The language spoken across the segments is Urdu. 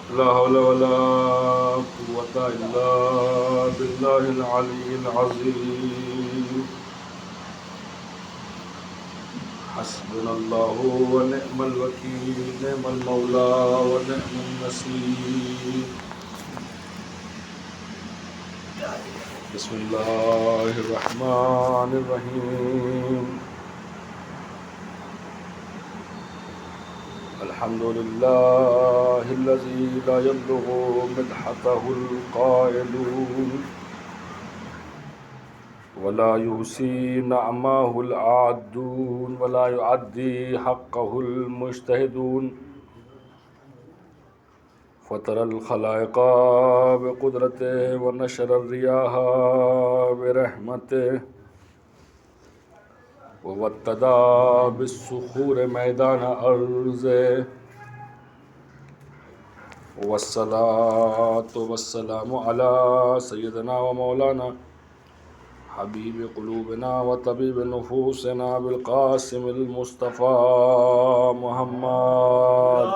لا حول ولا قوة إلا بالله العلي العظيم. حسبنا الله ونعم الوكيل، نعم المولى ونعم النصير. بسم الله الرحمن الرحيم. الحمد لله الذي لا يبلغ مدحته القائلون ولا يحصي نعماه العادون ولا يعدي حقه المجتهدون. فطر الخلائق بقدرته ونشر الرياح برحمته ووتدا بالصخور میدان ارضه. والصلاة والسلام على سيدنا ومولانا حبيب قلوبنا وطبيب نفوسنا بالقاسم المصطفى محمد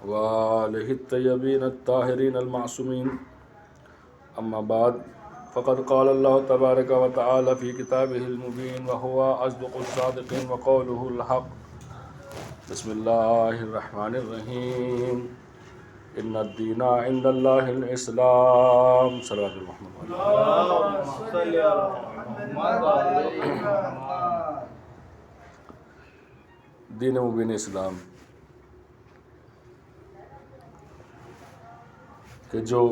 وآله الطيبين الطاهرين المعصومين. أما بعد، فقد قال الله تبارك وتعالى في كتابه المبين وهو أصدق الصادقين وقوله الحق. بسم الله الرحمن الرحيم. إن الدين عند الله الإسلام. صلوات محمد. دین مبین اسلام کہ جو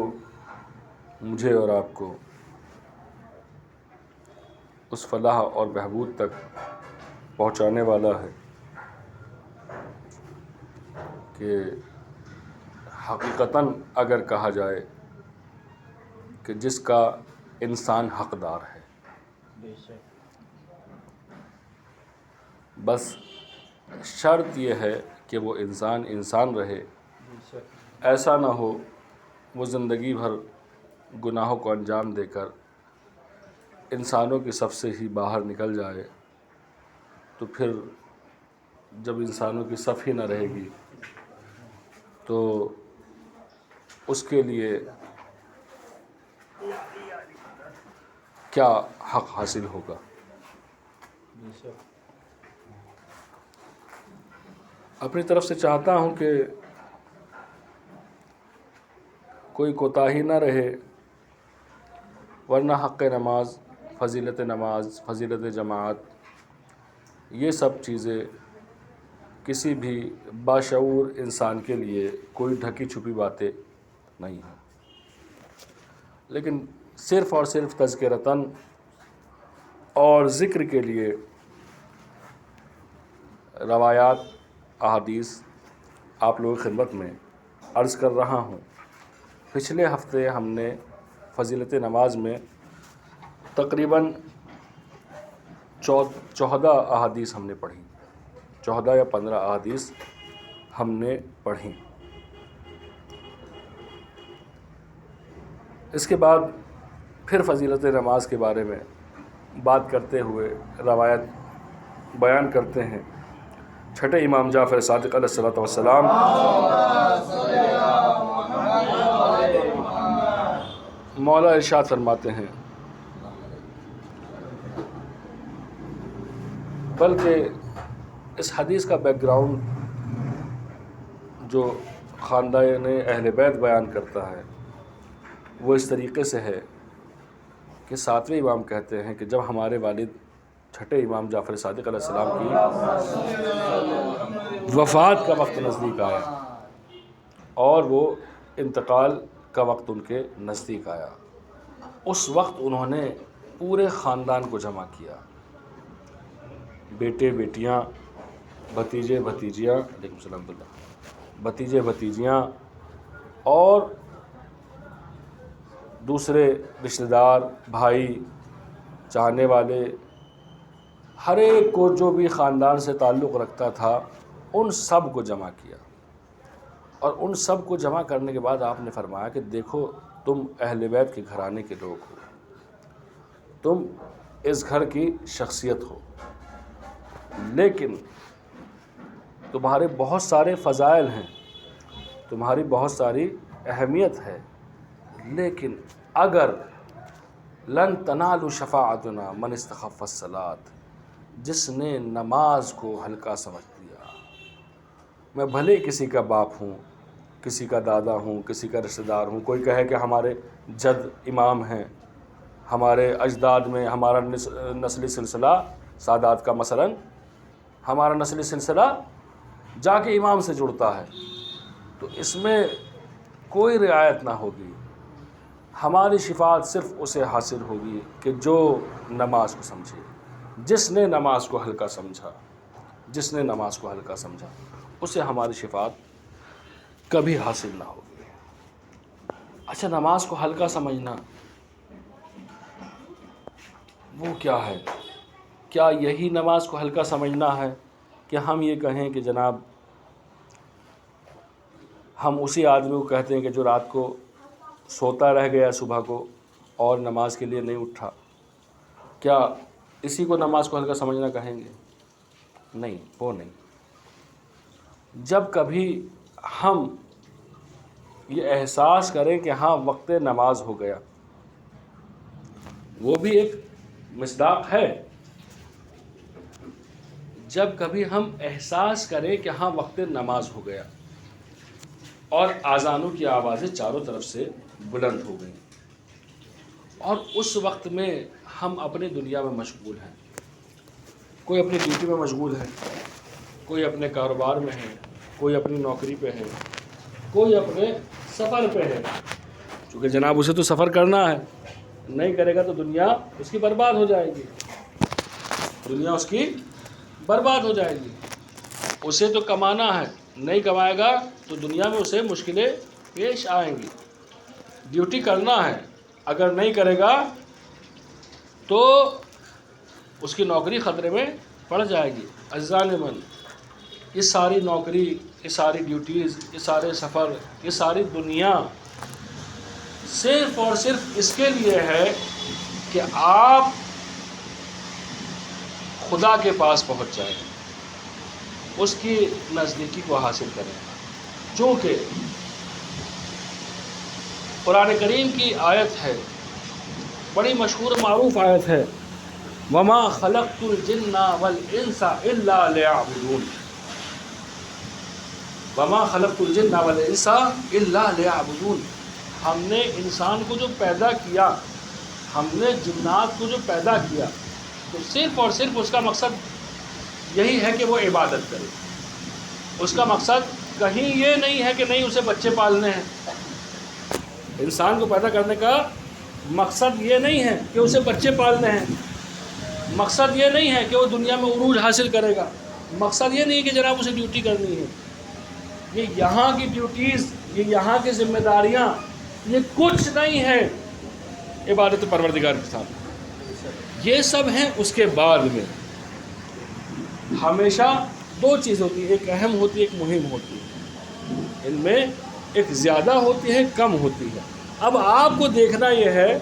مجھے اور آپ کو اس فلاح اور بہبود تک پہنچانے والا ہے کہ حقیقتاً اگر کہا جائے کہ جس کا انسان حقدار ہے، بس شرط یہ ہے کہ وہ انسان رہے، ایسا نہ ہو وہ زندگی بھر گناہوں کو انجام دے کر انسانوں کی صف سے ہی باہر نکل جائے، تو پھر جب انسانوں کی صف ہی نہ رہے گی تو اس کے لیے کیا حق حاصل ہوگا؟ اپنی طرف سے چاہتا ہوں کہ کوئی کوتاہی نہ رہے، ورنہ حق نماز، فضیلت جماعت، یہ سب چیزیں کسی بھی باشعور انسان کے لیے کوئی ڈھکی چھپی باتیں نہیں ہیں، لیکن صرف اور صرف تذکرتاً اور ذکر کے لیے روایات، احادیث آپ لوگوں کی خدمت میں عرض کر رہا ہوں۔ پچھلے ہفتے ہم نے فضیلت نماز میں تقریباً 14 احادیث ہم نے پڑھی، 14 یا 15 احادیث ہم نے پڑھی۔ اس کے بعد پھر فضیلت نماز کے بارے میں بات کرتے ہوئے روایت بیان کرتے ہیں۔ چھٹے امام جعفر صادق علیہ الصلوۃ والسلام مولا ارشاد فرماتے ہیں، بلکہ اس حدیث کا بیک گراؤنڈ جو خاندان اہل بیت بیان کرتا ہے وہ اس طریقے سے ہے کہ 7ویں امام کہتے ہیں کہ جب ہمارے والد چھٹے امام جعفر صادق علیہ السلام کی وفات کا وقت نزدیک آیا اور وہ انتقال کا وقت ان کے نزدیک آیا، اس وقت انہوں نے پورے خاندان کو جمع کیا، بیٹے بیٹیاں، بھتیجے بھتیجیاں، علیکم السلام اللہ، بھتیجے بھتیجیاں اور دوسرے رشتہ دار، بھائی، چاہنے والے، ہر ایک کو جو بھی خاندان سے تعلق رکھتا تھا ان سب کو جمع کیا، اور ان سب کو جمع کرنے کے بعد آپ نے فرمایا کہ دیکھو تم اہل بیت کے گھرانے کے لوگ ہو، تم اس گھر کی شخصیت ہو، لیکن تمہارے بہت سارے فضائل ہیں، تمہاری بہت ساری اہمیت ہے، لیکن اگر لن تنالوا شفاعتنا من استخف الصلاۃ، جس نے نماز کو ہلکا سمجھ لیا، میں بھلے کسی کا باپ ہوں، کسی کا دادا ہوں، کسی کا رشتہ دار ہوں، کوئی کہے کہ ہمارے جد امام ہیں، ہمارے اجداد میں ہمارا نسلی سلسلہ سادات کا مثلا ہمارا نسلی سلسلہ جا کے امام سے جڑتا ہے، تو اس میں کوئی رعایت نہ ہوگی۔ ہماری شفاعت صرف اسے حاصل ہوگی کہ جو نماز کو سمجھے، جس نے نماز کو ہلکا سمجھا، جس نے نماز کو ہلکا سمجھا اسے ہماری شفاعت کبھی حاصل نہ ہوگی۔ اچھا، نماز کو ہلکا سمجھنا وہ کیا ہے؟ کیا یہی نماز کو ہلکا سمجھنا ہے کہ ہم یہ کہیں کہ جناب ہم اسی آدمی کو کہتے ہیں کہ جو رات کو سوتا رہ گیا صبح کو اور نماز کے لیے نہیں اٹھا، کیا اسی کو نماز کو ہلکا سمجھنا کہیں گے؟ نہیں، وہ نہیں۔ جب کبھی ہم یہ احساس کریں کہ ہاں وقت نماز ہو گیا، وہ بھی ایک مصداق ہے۔ جب کبھی ہم احساس کریں کہ ہاں وقت نماز ہو گیا اور اذانوں کی آوازیں چاروں طرف سے بلند ہو گئیں، اور اس وقت میں ہم اپنی دنیا میں مشغول ہیں، کوئی اپنی ڈیوٹی میں مشغول ہے، کوئی اپنے کاروبار میں ہے، کوئی اپنی نوکری پہ ہے، کوئی اپنے سفر پہ ہے، چونکہ جناب اسے تو سفر کرنا ہے، نہیں کرے گا تو دنیا اس کی برباد ہو جائے گی، دنیا اس کی برباد ہو جائے گی۔ اسے تو کمانا ہے، نہیں کمائے گا تو دنیا میں اسے مشکلیں پیش آئیں گی۔ ڈیوٹی کرنا ہے، اگر نہیں کرے گا تو اس کی نوکری خطرے میں پڑ جائے گی۔ عزیزان من، یہ ساری نوکری، یہ ساری ڈیوٹیز، یہ سارے سفر، یہ ساری دنیا صرف اور صرف اس کے لیے ہے کہ آپ خدا کے پاس پہنچ جائیں، اس کی نزدیکی کو حاصل کریں۔ چونکہ قرآن کریم کی آیت ہے، بڑی مشہور معروف آیت ہے، وَمَا خَلَقْتُ الْجِنَّ وَالْإِنسَ إِلَّا لِيَعْبُدُونِ، وَمَا خَلَقْتُ الْجِنَّ وَالْإِنسَ إِلَّا لِيَعْبُدُونِ، ہم نے انسان کو جو پیدا کیا، ہم نے جنات کو جو پیدا کیا، تو صرف اور صرف اس کا مقصد یہی ہے کہ وہ عبادت کرے۔ اس کا مقصد کہیں یہ نہیں ہے کہ نہیں اسے بچے پالنے ہیں۔ انسان کو پیدا کرنے کا مقصد یہ نہیں ہے کہ اسے بچے پالنے ہیں، مقصد یہ نہیں ہے کہ وہ دنیا میں عروج حاصل کرے گا، مقصد یہ نہیں ہے کہ جناب اسے ڈیوٹی کرنی ہے۔ یہ یہاں کی ڈیوٹیز، یہ یہاں کی ذمہ داریاں، یہ کچھ نہیں ہے عبادت پروردگار کے ساتھ۔ یہ سب ہیں اس کے بعد میں۔ ہمیشہ دو چیز ہوتی ہے، ایک اہم ہوتی ہے، ایک مہم ہوتی ہے۔ ان میں ایک زیادہ ہوتی ہے، کم ہوتی ہے۔ اب آپ کو دیکھنا یہ ہے،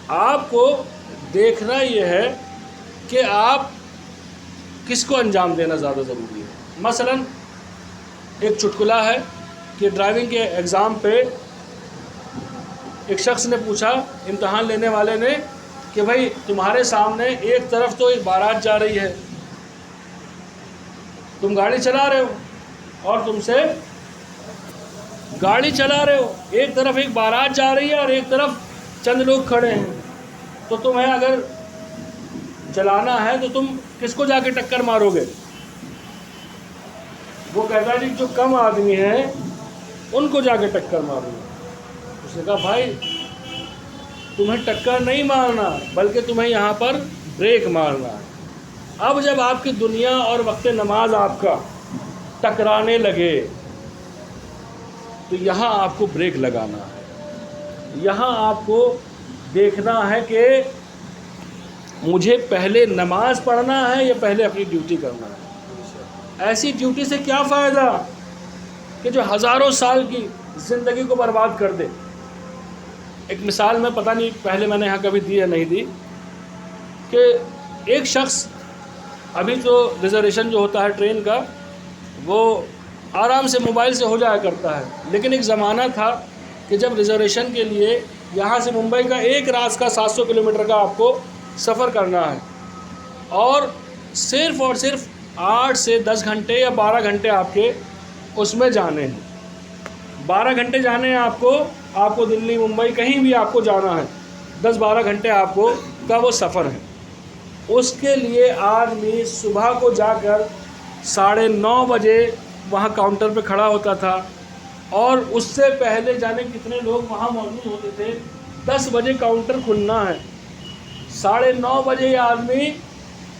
آپ کو دیکھنا یہ ہے کہ آپ کس کو انجام دینا زیادہ ضروری ہے۔ مثلا ایک چٹکلا ہے کہ ڈرائیونگ کے ایگزام پہ ایک شخص نے پوچھا امتحان لینے والے نے کہ بھائی تمہارے سامنے ایک طرف تو ایک بارات جا رہی ہے، تم گاڑی چلا رہے ہو اور تم سے گاڑی چلا رہے ہو، ایک طرف ایک بارات جا رہی ہے اور ایک طرف چند لوگ کھڑے ہیں، تو تمہیں اگر چلانا ہے تو تم کس کو جا کے ٹکر مارو گے؟ وہ کہتا ہے جی جو کم آدمی ہیں ان کو جا کے ٹکر مارو گے۔ اس نے کہا بھائی تمہیں ٹکر نہیں مارنا بلکہ تمہیں یہاں پر بریک مارنا ہے۔ اب جب آپ کی دنیا اور وقت نماز آپ کا ٹکرانے لگے تو یہاں آپ کو بریک لگانا ہے، یہاں آپ کو دیکھنا ہے کہ مجھے پہلے نماز پڑھنا ہے یا پہلے اپنی ڈیوٹی کرنا ہے۔ ایسی ڈیوٹی سے کیا فائدہ کہ جو ہزاروں سال کی زندگی کو برباد کر دے۔ ایک مثال میں پتہ نہیں پہلے میں نے یہاں کبھی دی یا نہیں دی، کہ ایک شخص ابھی تو ریزرویشن جو ہوتا ہے ٹرین کا وہ آرام سے موبائل سے ہو جایا کرتا ہے، لیکن ایک زمانہ تھا کہ جب ریزرویشن کے لیے یہاں سے ممبئی کا ایک راز کا 700 کلومیٹر کا آپ کو سفر کرنا ہے، اور صرف 8 سے 10 گھنٹے یا 12 گھنٹے آپ کے اس میں جانے ہیں. 12 گھنٹے جانے ہیں آپ کو دلی ممبئی کہیں بھی آپ کو جانا ہے، 10-12 گھنٹے آپ کو کا وہ سفر ہے. اس کے لیے آدمی صبح کو جا کر 9:30 بجے وہاں کاؤنٹر پہ کھڑا ہوتا تھا، اور اس سے پہلے جانے کتنے لوگ وہاں موجود ہوتے تھے. 10 بجے کاؤنٹر کھلنا ہے، 9:30 بجے یہ آدمی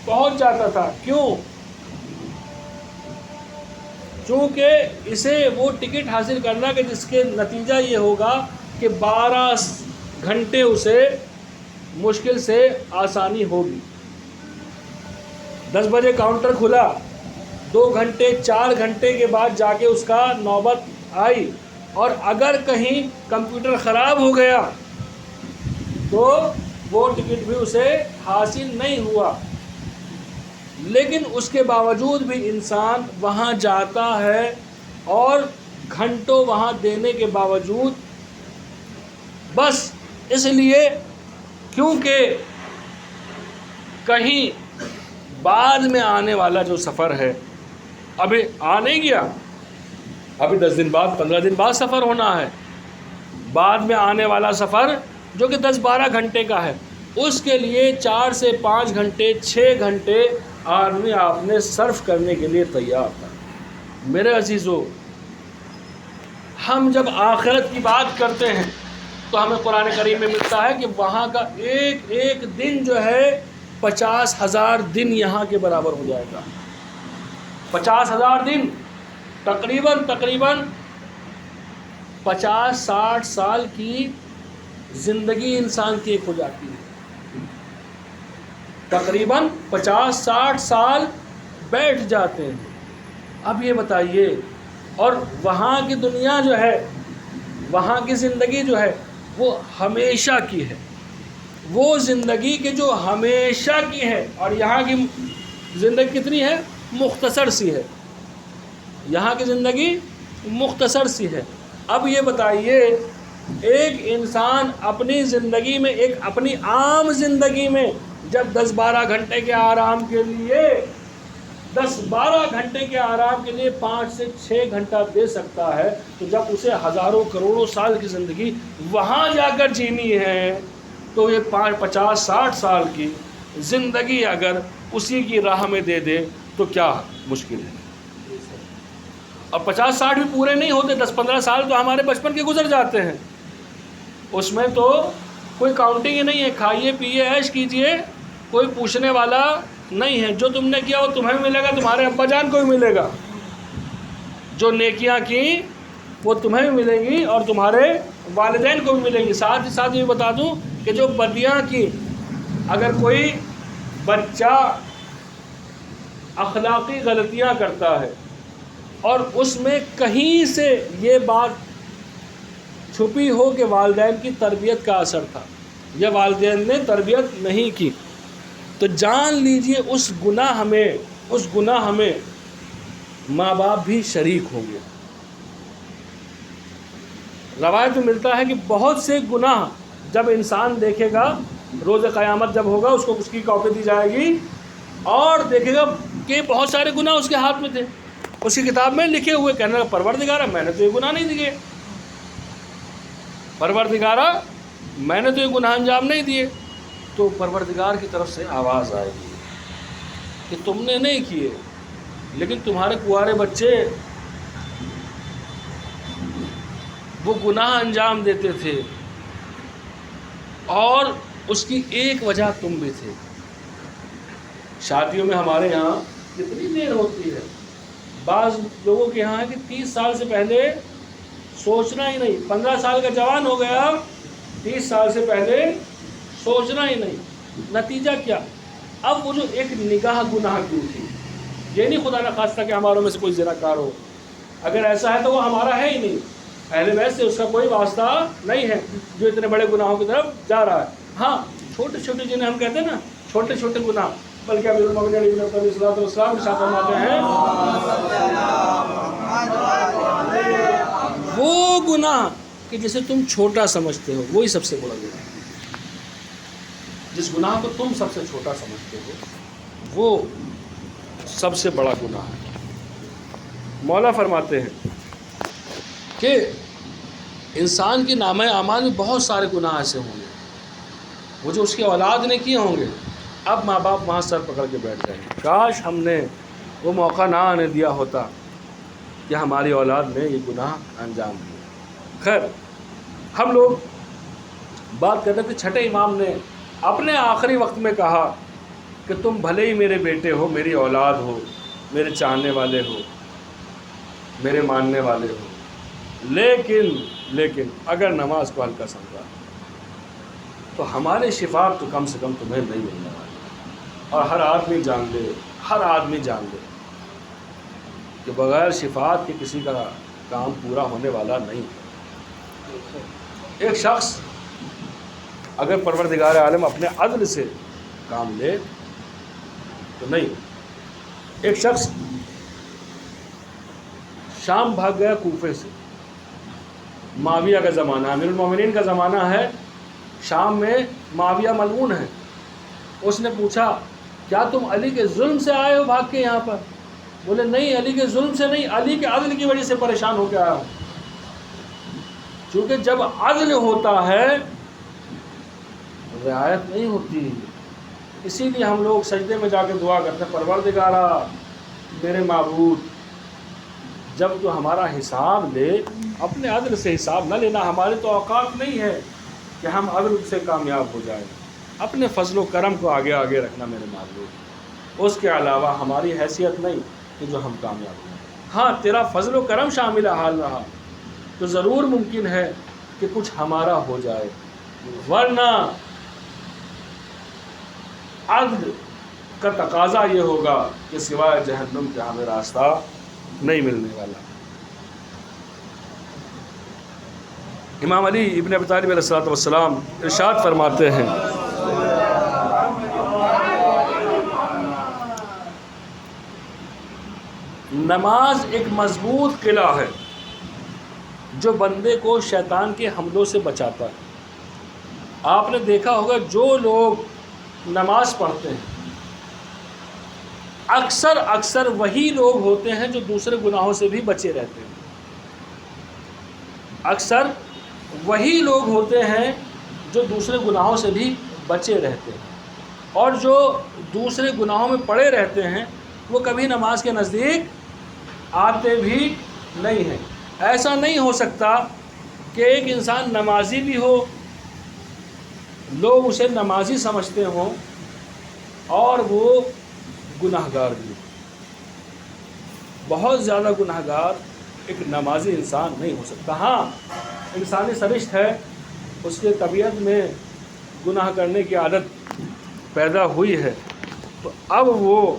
پہنچ جاتا تھا. کیوں؟ چونکہ اسے وہ ٹکٹ حاصل کرنا کہ جس کے نتیجہ یہ ہوگا کہ 12 گھنٹے اسے مشکل سے آسانی ہوگی. 10 بجے کاؤنٹر کھلا، 2 گھنٹے 4 گھنٹے کے بعد جا کے اس کا نوبت آئی، اور اگر کہیں کمپیوٹر خراب ہو گیا تو وہ ٹکٹ بھی اسے حاصل نہیں ہوا. لیکن اس کے باوجود بھی انسان وہاں جاتا ہے، اور گھنٹوں وہاں دینے کے باوجود بس اس لیے کیونکہ کہیں بعد میں آنے والا جو سفر ہے ابھی آ نہیں گیا، ابھی 10 دن بعد 15 دن بعد سفر ہونا ہے. بعد میں آنے والا سفر جو کہ 10-12 گھنٹے کا ہے، اس کے لیے 4 سے 5 گھنٹے 6 گھنٹے آدمی آپ نے صرف کرنے کے لیے تیار تھا. میرے عزیزو، ہم جب آخرت کی بات کرتے ہیں تو ہمیں قرآن کریم میں ملتا ہے کہ وہاں کا ایک ایک دن جو ہے 50,000 دن یہاں کے برابر ہو جائے گا. 50,000 دن تقریباً 50-60 سال کی زندگی انسان کی ایک ہو جاتی ہے. تقریباً 50-60 سال بیٹھ جاتے ہیں. اب یہ بتائیے، اور وہاں کی دنیا جو ہے، وہاں کی زندگی جو ہے وہ ہمیشہ کی ہے. وہ زندگی کے جو ہمیشہ کی ہے، اور یہاں کی زندگی کتنی ہے؟ مختصر سی ہے. یہاں کی زندگی مختصر سی ہے. اب یہ بتائیے، ایک انسان اپنی زندگی میں، ایک اپنی عام زندگی میں جب 10-12 گھنٹے کے آرام کے لیے 5 سے 6 گھنٹہ دے سکتا ہے، تو جب اسے ہزاروں کروڑوں سال کی زندگی وہاں جا کر جینی ہے تو یہ 50-60 سال کی زندگی اگر اسی کی راہ میں دے دے تو کیا مشکل ہے. اب 50-60 بھی پورے نہیں ہوتے، 10-15 سال تو ہمارے بچپن کے گزر جاتے ہیں. اس میں تو کوئی کاؤنٹنگ ہی نہیں ہے. کھائیے پیئے عیش کیجئے، کوئی پوچھنے والا نہیں ہے. جو تم نے کیا وہ تمہیں بھی ملے گا، تمہارے ابا جان کو بھی ملے گا. جو نیکیاں کی وہ تمہیں بھی ملیں گی اور تمہارے والدین کو بھی ملیں گی. ساتھ ہی ساتھ یہ بتا دوں کہ جو بدیاں کی، اگر کوئی بچہ اخلاقی غلطیاں کرتا ہے اور اس میں کہیں سے یہ بات چھپی ہو کہ والدین کی تربیت کا اثر تھا یا والدین نے تربیت نہیں کی، تو جان لیجئے اس گناہ میں ماں باپ بھی شریک ہوں گے. روایت میں ملتا ہے کہ بہت سے گناہ جب انسان دیکھے گا، روز قیامت جب ہوگا، اس کو اس کی کاپی دی جائے گی اور دیکھے گا کہ بہت سارے گناہ اس کے ہاتھ میں تھے، اس کی کتاب میں لکھے ہوئے. کہنے لگا پروردگارا میں نے تو یہ گناہ نہیں دیے، پروردگارا میں نے تو یہ گناہ انجام نہیں دیے. تو پروردگار کی طرف سے آواز آئے گی کہ تم نے نہیں کیے، لیکن تمہارے کنوارے بچے وہ گناہ انجام دیتے تھے، اور اس کی ایک وجہ تم بھی تھے. شادیوں میں ہمارے یہاں کتنی دیر ہوتی ہے، بعض لوگوں کے یہاں ہے کہ 30 سال سے پہلے سوچنا ہی نہیں. 15 سال کا جوان ہو گیا، 30 سال سے پہلے سوچنا ہی نہیں. نتیجہ کیا؟ اب وہ جو ایک نگاہ گناہ کی تھی، یہ نہیں خدا نہ خواستہ کہ ہماروں میں سے کوئی زناکار ہو. اگر ایسا ہے تو وہ ہمارا ہے ہی نہیں، اہل بیت سے اس کا کوئی واسطہ نہیں ہے جو اتنے بڑے گناہوں کی طرف جا رہا ہے. ہاں چھوٹے چھوٹے جنہیں ہم کہتے ہیں نا چھوٹے چھوٹے گناہ، بلکہ امیر المومنین علی بن ابی طالب علیہ السلام ارشاد فرماتے ہیں وہ گناہ کہ جسے تم چھوٹا سمجھتے ہو وہی سب سے بڑا گناہ ہے۔ جس گناہ کو تم سب سے چھوٹا سمجھتے ہو وہ سب سے بڑا گناہ ہے۔ مولا فرماتے ہیں کہ انسان کے نامہ اعمال میں بہت سارے گناہ ایسے ہوں گے وہ جو اس کی اولاد نے کیے ہوں گے، اب ماں باپ وہاں سر پکڑ کے بیٹھ جائیں گے، کاش ہم نے وہ موقع نہ آنے دیا ہوتا کہ ہماری اولاد نے یہ گناہ انجام دیا۔ خیر، ہم لوگ بات کر رہے تھے چھٹے امام نے اپنے آخری وقت میں کہا کہ تم بھلے ہی میرے بیٹے ہو، میری اولاد ہو، میرے چاہنے والے ہو، میرے ماننے والے ہو، لیکن اگر نماز کو ہلکا سمجھا تو ہمارے شفاعت تو کم سے کم تمہیں نہیں ملنے والی۔ اور ہر آدمی جان لے کہ بغیر شفاعت کے کسی کا کام پورا ہونے والا نہیں ہے۔ ایک شخص اگر پروردگار عالم اپنے عدل سے کام لے تو نہیں۔ ایک شخص شام بھاگ گیا کوفے سے، معاویہ کا زمانہ، امیر المومنین کا زمانہ ہے، شام میں معاویہ ملعون ہے۔ اس نے پوچھا کیا تم علی کے ظلم سے آئے ہو بھاگ کے یہاں پر؟ بولے نہیں، علی کے ظلم سے نہیں، علی کے عدل کی وجہ سے پریشان ہو کے آیا ہوں۔ چونکہ جب عدل ہوتا ہے رعایت نہیں ہوتی، اسی لیے ہم لوگ سجدے میں جا کے دعا کرتے ہیں پروردگارا میرے معبود، جب تو ہمارا حساب لے اپنے عدل سے حساب نہ لینا، ہمارے تو اوقات نہیں ہے کہ ہم عدل سے کامیاب ہو جائیں، اپنے فضل و کرم کو آگے رکھنا میرے معبود، اس کے علاوہ ہماری حیثیت نہیں کہ جو ہم کامیاب ہوں۔ ہاں تیرا فضل و کرم شامل حال رہا تو ضرور ممکن ہے کہ کچھ ہمارا ہو جائے، ورنہ عدل کا تقاضا یہ ہوگا کہ سوائے جہنم کے ہمیں راستہ نہیں ملنے والا۔ امام علی ابن ابی طالب علیہ السلام ارشاد فرماتے ہیں نماز ایک مضبوط قلعہ ہے جو بندے کو شیطان کے حملوں سے بچاتا ہے۔ آپ نے دیکھا ہوگا جو لوگ نماز پڑھتے ہیں اکثر وہی لوگ ہوتے ہیں جو دوسرے گناہوں سے بھی بچے رہتے ہیں۔ اکثر وہی لوگ ہوتے ہیں جو دوسرے گناہوں سے بھی بچے رہتے ہیں، اور جو دوسرے گناہوں میں پڑے رہتے ہیں وہ کبھی نماز کے نزدیک آتے بھی نہیں ہیں۔ ایسا نہیں ہو سکتا کہ ایک انسان نمازی بھی ہو، لوگ اسے نمازی سمجھتے ہوں، اور وہ گناہ گار بھی ہو۔ بہت زیادہ گناہ گار ایک نمازی انسان نہیں ہو سکتا۔ ہاں انسانی سرشت ہے، اس کے طبیعت میں گناہ کرنے کی عادت پیدا ہوئی ہے، تو اب وہ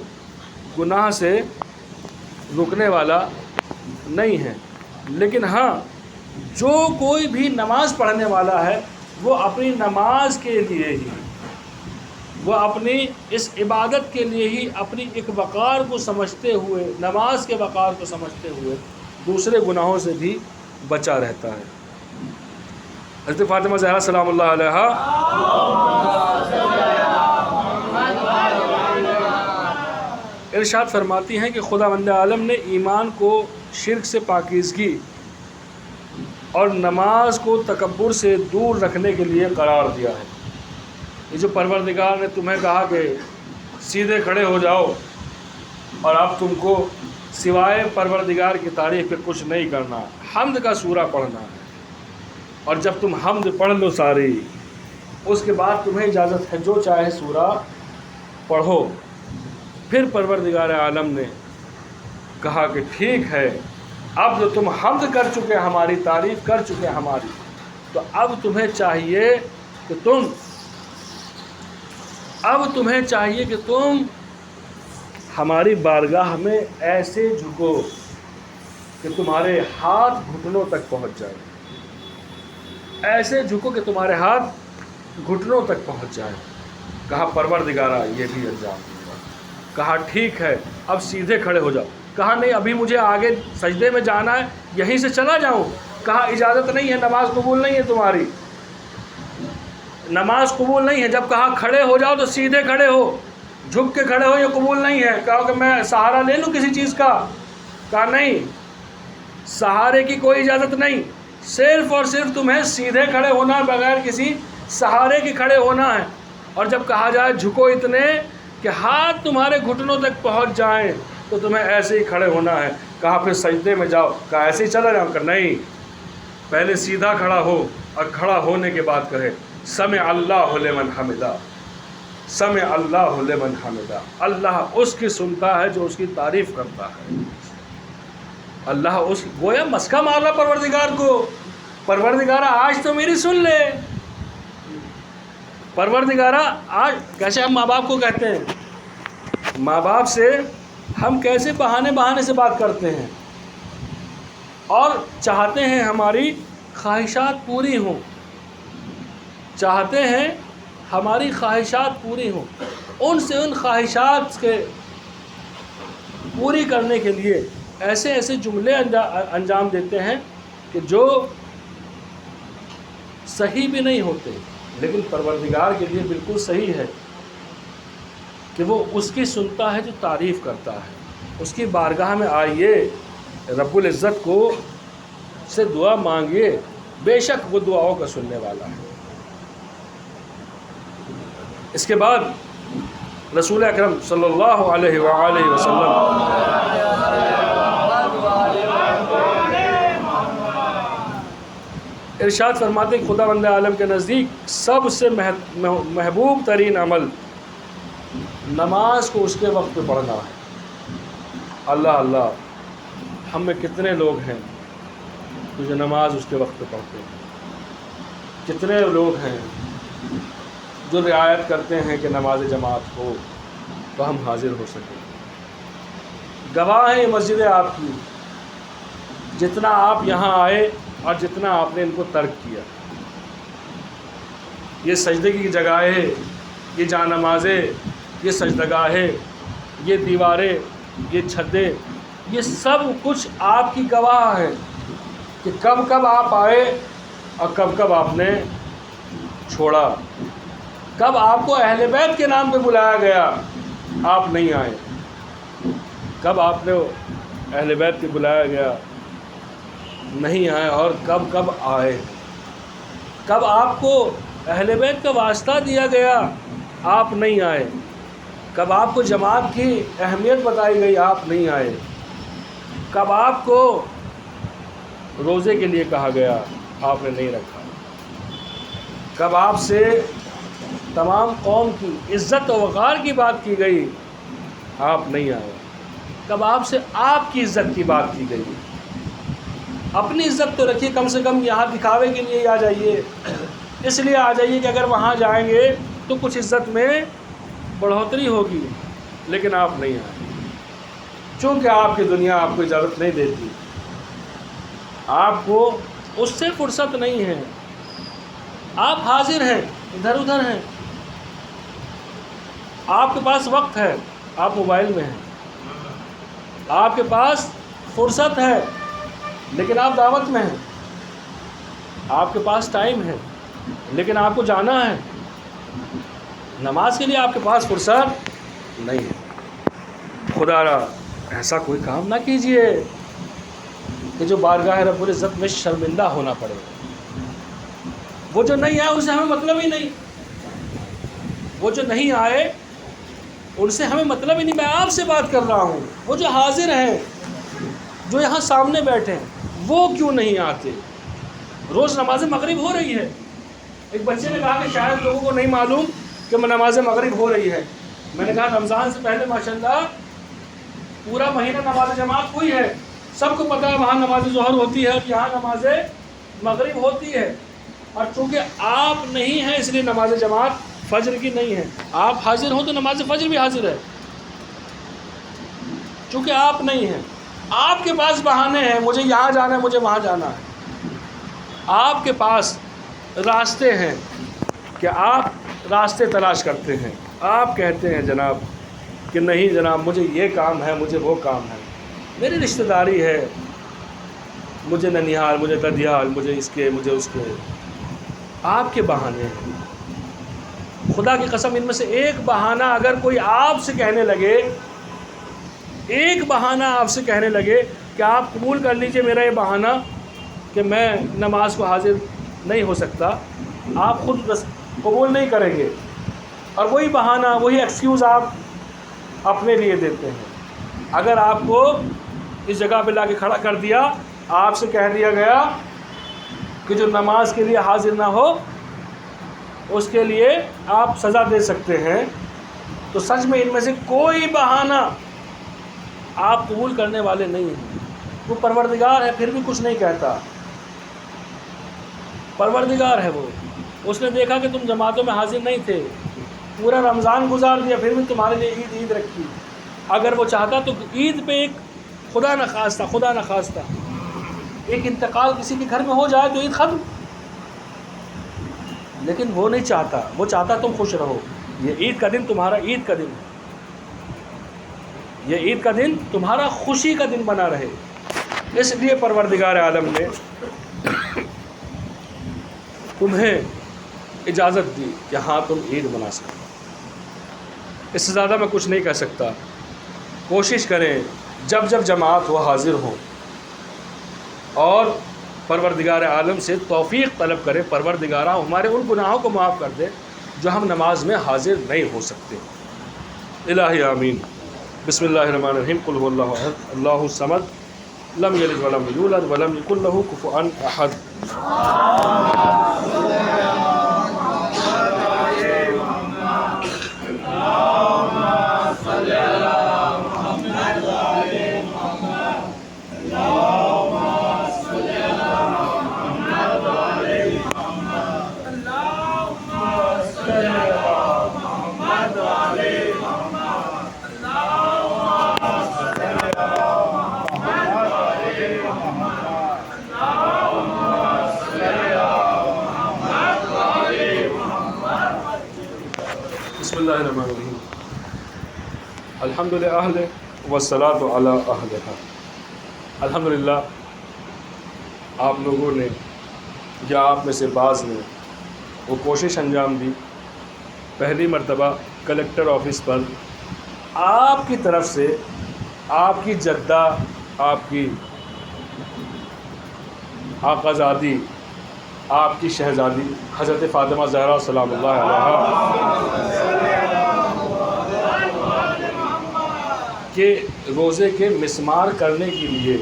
گناہ سے رکنے والا نہیں ہے۔ لیکن ہاں جو کوئی بھی نماز پڑھنے والا ہے وہ اپنی نماز کے لیے ہی، وہ اپنی اس عبادت کے لیے ہی اپنی ایک وقار کو سمجھتے ہوئے، نماز کے وقار کو سمجھتے ہوئے دوسرے گناہوں سے بھی بچا رہتا ہے۔ حضرت فاطمہ زہرا سلام اللہ علیہا ارشاد فرماتی ہیں کہ خداوند عالم نے ایمان کو شرک سے پاکیزگی اور نماز کو تکبر سے دور رکھنے کے لیے قرار دیا ہے۔ یہ جو پروردگار نے تمہیں کہا کہ سیدھے کھڑے ہو جاؤ، اور اب تم کو سوائے پروردگار کی تعریف پہ کچھ نہیں کرنا، حمد کا سورہ پڑھنا ہے، اور جب تم حمد پڑھ لو ساری، اس کے بعد تمہیں اجازت ہے جو چاہے سورہ پڑھو۔ پھر پروردگار عالم نے کہا کہ ٹھیک ہے، اب جو تم حمد کر چکے، ہماری تعریف کر چکے ہماری، تو اب تمہیں چاہیے کہ تم ہماری بارگاہ میں ایسے جھکو کہ تمہارے ہاتھ گھٹنوں تک پہنچ جائے، ایسے جھکو کہ تمہارے ہاتھ گھٹنوں تک پہنچ جائے۔ کہا پروردگارا یہ بھی انجام دوں گا۔ کہا ٹھیک ہے اب سیدھے کھڑے ہو جاؤ. کہا نہیں ابھی مجھے آگے سجدے میں جانا ہے, یہیں سے چلا جاؤں. کہا اجازت نہیں ہے, نماز قبول نہیں ہے تمہاری, نماز قبول نہیں ہے. جب کہا کھڑے ہو جاؤ تو سیدھے کھڑے ہو, جھک کے کھڑے ہو, یہ قبول نہیں ہے. کہا کہ میں سہارا لے لوں کسی چیز کا. کہا نہیں, سہارے کی کوئی اجازت نہیں, صرف اور صرف تمہیں سیدھے کھڑے ہونا ہے, بغیر کسی سہارے کے کھڑے ہونا ہے. اور جب کہا جائے جھکو اتنے کہ ہاتھ تمہارے گھٹنوں تک پہنچ جائیں تو تمہیں ایسے ہی کھڑے ہونا ہے. کہا پھر سجدے میں جاؤ. کہا ایسے ہی چلا جاؤں. کہ نہیں, پہلے سیدھا کھڑا ہو اور کھڑا ہونے کے بعد کہے سمع اللہ لمن حمدہ, سمع اللہ لمن حمدہ. اللہ اس کی سنتا ہے جو اس کی تعریف کرتا ہے. اللہ اس گویا مسکا مار رہا پروردگار کو, پروردگارا آج تو میری سن لے. پروردگارا آج, کیسے ہم ماں باپ کو کہتے ہیں, ماں باپ سے ہم کیسے بہانے سے بات کرتے ہیں اور چاہتے ہیں ہماری خواہشات پوری ہوں, چاہتے ہیں ہماری خواہشات پوری ہوں. ان خواہشات کے پوری کرنے کے لیے ایسے ایسے جملے انجام دیتے ہیں کہ جو صحیح بھی نہیں ہوتے, لیکن پروردگار کے لیے بالکل صحیح ہے کہ وہ اس کی سنتا ہے جو تعریف کرتا ہے. اس کی بارگاہ میں آئیے, رب العزت کو سے دعا مانگیے, بے شک وہ دعاؤں کا سننے والا ہے. اس کے بعد رسول اکرم صلی اللہ علیہ وآلہ وسلم ارشاد فرماتے ہیں خداوند عالم کے نزدیک سب سے محبوب ترین عمل نماز کو اس کے وقت پہ پڑھنا ہے. اللہ اللہ, ہم میں کتنے لوگ ہیں جو نماز اس کے وقت پہ پڑھتے ہیں, کتنے لوگ ہیں جو رعایت کرتے ہیں کہ نماز جماعت ہو تو ہم حاضر ہو سکیں. گواہ ہیں یہ مسجدیں آپ کی, جتنا آپ یہاں آئے اور جتنا آپ نے ان کو ترک کیا. یہ سجدے کی جگہیں, یہ جا نمازیں, یہ سجدگاہیں, یہ دیواریں, یہ چھتیں, یہ سب کچھ آپ کی گواہ ہیں کہ کب کب آپ آئے اور کب کب آپ نے چھوڑا. کب آپ کو اہل بیت کے نام پہ بلایا گیا آپ نہیں آئے, کب آپ نے اہل بیت کے بلایا گیا نہیں آئے, اور کب کب آئے. کب آپ کو اہل بیت کا واسطہ دیا گیا آپ نہیں آئے. کب آپ کو جماعت کی اہمیت بتائی گئی آپ نہیں آئے. کب آپ کو روزے کے لیے کہا گیا آپ نے نہیں رکھا. کب آپ سے تمام قوم کی عزت و وقار کی بات کی گئی آپ نہیں آئے. کب آپ سے آپ کی عزت کی بات کی گئی. اپنی عزت تو رکھیے, کم سے کم یہاں دکھاوے کے لیے آ جائیے, اس لیے آ جائیے کہ اگر وہاں جائیں گے تو کچھ عزت میں بڑھوتری ہوگی, لیکن آپ نہیں آئے چونکہ آپ کی دنیا آپ کو اجازت نہیں دیتی, آپ کو اس سے فرصت نہیں ہے. آپ حاضر ہیں, ادھر ادھر ہیں, آپ کے پاس وقت ہے, آپ موبائل میں ہیں, آپ کے پاس فرصت ہے لیکن آپ دعوت میں ہیں, آپ کے پاس ٹائم ہے لیکن آپ کو جانا ہے. نماز کے لیے آپ کے پاس فرصت نہیں ہے. خدا را ایسا کوئی کام نہ کیجئے کہ جو بارگاہ رب العزت میں شرمندہ ہونا پڑے. وہ جو نہیں آئے ان سے ہمیں مطلب ہی نہیں, وہ جو نہیں آئے ان سے ہمیں مطلب ہی نہیں. میں آپ سے بات کر رہا ہوں, وہ جو حاضر ہیں, جو یہاں سامنے بیٹھے ہیں, وہ کیوں نہیں آتے. روز نماز مغرب ہو رہی ہے. ایک بچے نے کہا کہ شاید لوگوں کو نہیں معلوم کہ نماز مغرب ہو رہی ہے. میں نے کہا رمضان سے پہلے ماشاءاللہ پورا مہینہ نماز جماعت ہوئی ہے, سب کو پتہ ہے وہاں نماز ظہر ہوتی ہے اور یہاں نماز مغرب ہوتی ہے, اور چونکہ آپ نہیں ہیں اس لیے نماز جماعت فجر کی نہیں ہے. آپ حاضر ہوں تو نماز فجر بھی حاضر ہے. چونکہ آپ نہیں ہیں, آپ کے پاس بہانے ہیں, مجھے یہاں جانا ہے, مجھے وہاں جانا ہے. آپ کے پاس راستے ہیں کہ آپ راستے تلاش کرتے ہیں. آپ کہتے ہیں جناب کہ نہیں جناب مجھے یہ کام ہے، مجھے وہ کام ہے، میری رشتہ داری ہے، مجھے ننیہال، مجھے ددیال، مجھے اس کے، مجھے اس کے. آپ کے بہانے ہیں. خدا کی قسم ان میں سے ایک بہانہ اگر کوئی آپ سے کہنے لگے، ایک بہانہ آپ سے کہنے لگے کہ آپ قبول کر لیجئے میرا یہ بہانہ کہ میں نماز کو حاضر نہیں ہو سکتا، آپ خود قبول نہیں کریں گے، اور وہی بہانہ، وہی ایکسکیوز آپ اپنے لیے دیتے ہیں. اگر آپ کو اس جگہ پہ لا کے کھڑا کر دیا، آپ سے کہہ دیا گیا کہ جو نماز کے لیے حاضر نہ ہو اس کے لیے آپ سزا دے سکتے ہیں، تو سچ میں ان میں سے کوئی بہانہ آپ قبول کرنے والے نہیں ہیں. وہ پروردگار ہے پھر بھی کچھ نہیں کہتا. پروردگار ہے وہ، اس نے دیکھا کہ تم جماعتوں میں حاضر نہیں تھے، پورا رمضان گزار دیا، پھر بھی تمہارے لیے عید رکھی. اگر وہ چاہتا تو عید پہ ایک خدا نخواستہ ایک انتقال کسی کے گھر میں ہو جائے تو عید ختم، لیکن وہ نہیں چاہتا. وہ چاہتا تم خوش رہو. یہ عید کا دن تمہارا عید کا دن، یہ عید کا دن تمہارا خوشی کا دن بنا رہے. اس لیے پروردگار عالم نے تمہیں اجازت دی کہ ہاں تم عید منا سکو. اس سے زیادہ میں کچھ نہیں کہہ سکتا. کوشش کریں جب جب جماعت ہو حاضر ہوں، اور پروردگار عالم سے توفیق طلب کریں، پروردگارہ ہمارے ان گناہوں کو معاف کر دے جو ہم نماز میں حاضر نہیں ہو سکتے. الہی آمین. بسم اللہ الرحمن الرحیم. قل هو اللہ احد اللہ الصمد لم یلد ولم یولد ولم یکن له کفوا احد. بسم اللہ الرحمن الرحیم. الحمد للہ والصلاۃ علی اہلہا. الحمدللہ آپ لوگوں نے یا آپ میں سے بعض نے وہ کوشش انجام دی. پہلی مرتبہ کلکٹر آفس پر آپ کی طرف سے آپ کی جدہ، آپ کی آقازادی، آپ کی شہزادی حضرت فاطمہ زہرا سلام اللہ علیہا کے روزے کے مسمار کرنے کے لیے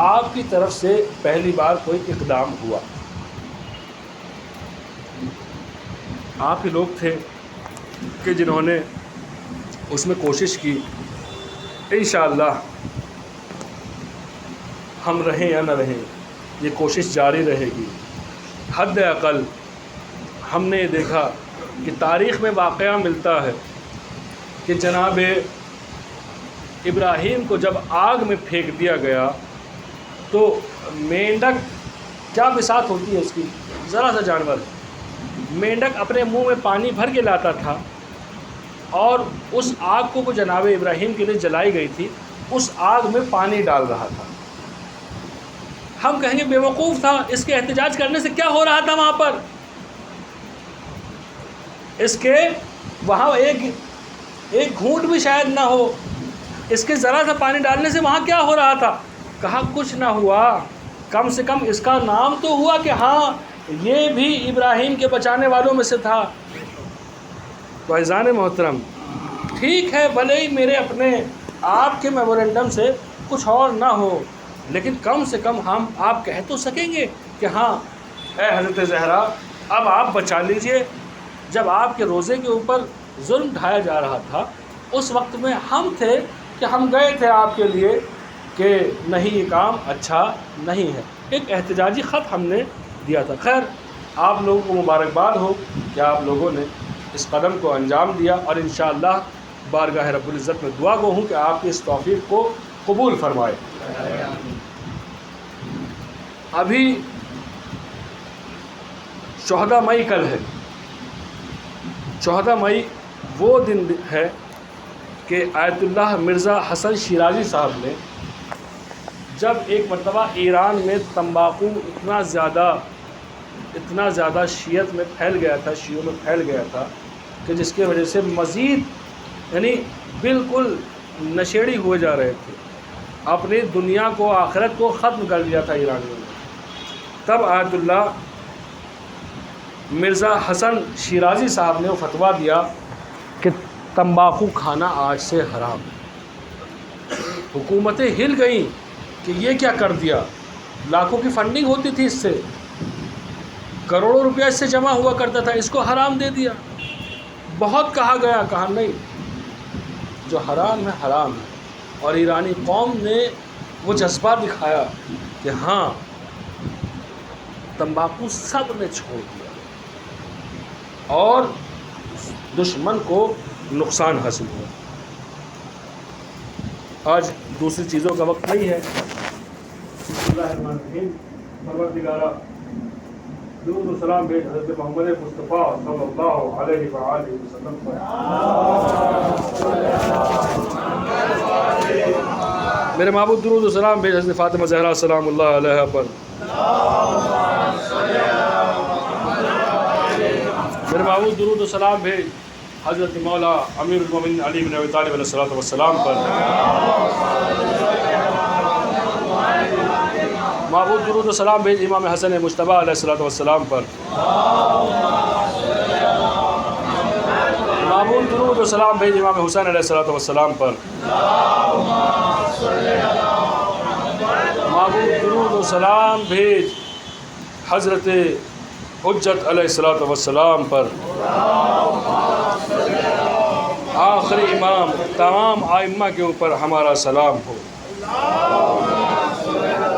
آپ کی طرف سے پہلی بار کوئی اقدام ہوا. آپ ہی لوگ تھے کہ جنہوں نے اس میں کوشش کی. انشاءاللہ ہم رہیں یا نہ رہیں یہ کوشش جاری رہے گی. حد اقل ہم نے یہ دیکھا کہ تاریخ میں واقعہ ملتا ہے کہ جناب ابراہیم کو جب آگ میں پھینک دیا گیا تو مینڈک، کیا بساط ہوتی ہے اس کی، ذرا سا جانور، مینڈک اپنے منہ میں پانی بھر کے لاتا تھا اور اس آگ کو جناب ابراہیم کے لیے جلائی گئی تھی، اس آگ میں پانی ڈال رہا تھا. ہم کہیں گے بیوقوف تھا، اس کے احتجاج کرنے سے کیا ہو رہا تھا وہاں پر، اس کے وہاں ایک گھونٹ بھی شاید نہ ہو، اس کے ذرا سا پانی ڈالنے سے وہاں کیا ہو رہا تھا. کہا کچھ نہ ہوا، کم سے کم اس کا نام تو ہوا کہ ہاں یہ بھی ابراہیم کے بچانے والوں میں سے تھا. تو عزیزان محترم، ٹھیک ہے بھلے ہی میرے اپنے آپ کے میمورنڈم سے کچھ اور نہ ہو، لیکن کم سے کم ہم آپ کہہ تو سکیں گے کہ ہاں اے حضرت زہرا اب آپ بچا لیجئے. جب آپ کے روزے کے اوپر ظلم ڈھایا جا رہا تھا اس وقت میں ہم تھے کہ ہم گئے تھے آپ کے لیے کہ نہیں یہ کام اچھا نہیں ہے. ایک احتجاجی خط ہم نے دیا تھا. خیر آپ لوگوں کو مبارکباد ہو کہ آپ لوگوں نے اس قدم کو انجام دیا، اور انشاءاللہ بارگاہ رب العزت میں دعا گو ہوں کہ آپ کی اس توفیق کو قبول فرمائے. ابھی 14 مئی کل ہے. 14 مئی وہ دن ہے کہ کہ آیت اللہ مرزا حسن شیرازی صاحب نے جب ایک مرتبہ ایران میں تمباکو اتنا زیادہ شیعت میں پھیل گیا تھا، شیعوں میں پھیل گیا تھا کہ جس کی وجہ سے مزید یعنی بالکل نشیڑی ہوئے جا رہے تھے، اپنی دنیا کو آخرت کو ختم کر دیا تھا ایرانیوں نے. تب آیت اللہ مرزا حسن شیرازی صاحب نے وہ فتویٰ دیا کہ تمباکو کھانا آج سے حرام ہے. حکومتیں ہل گئیں کہ یہ کیا کر دیا، لاکھوں کی فنڈنگ ہوتی تھی اس سے، کروڑوں روپیہ اس سے جمع ہوا کرتا تھا، اس کو حرام دے دیا. بہت کہا گیا، کہا نہیں، جو حرام ہے حرام ہے. اور ایرانی قوم نے وہ جذبہ دکھایا کہ ہاں تمباکو سب نے چھوڑ دیا اور دشمن کو نقصان حاصل ہوا. آج دوسری چیزوں کا وقت نہیں ہے. بسم اللہ الرحمن الرحیم. پروردگارہ درود و سلام بھیج حضرت محمد مصطفیٰ صلی اللہ علیہ وآلہ وسلم پر. میرے معبود درود و سلام بھیج حضرت فاطمہ زہرا سلام اللہ علیہ پر. میرے معبود درود و سلام بھیج حضرت مولا امیر المومنین علی بن ابی طالب علیہ الصلوۃ والسلام پر. معبود درود و سلام بھیج امام حسن مجتبیٰ علیہ الصلوۃ والسلام پر. معبود درود و سلام بھیج امام حسین علیہ الصلوۃ والسلام پر. معبود درود و سلام بھیج حضرت حجت علیہ الصلوۃ والسلام پر. آخری امام تمام ائمہ کے اوپر ہمارا سلام ہو.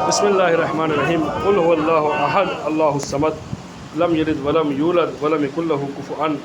بسم اللہ الرحمن الرحیم. قل هو اللہ احد اللہ الصمد لم یلد ولم یولد ولم یکن لہ کفوا احد.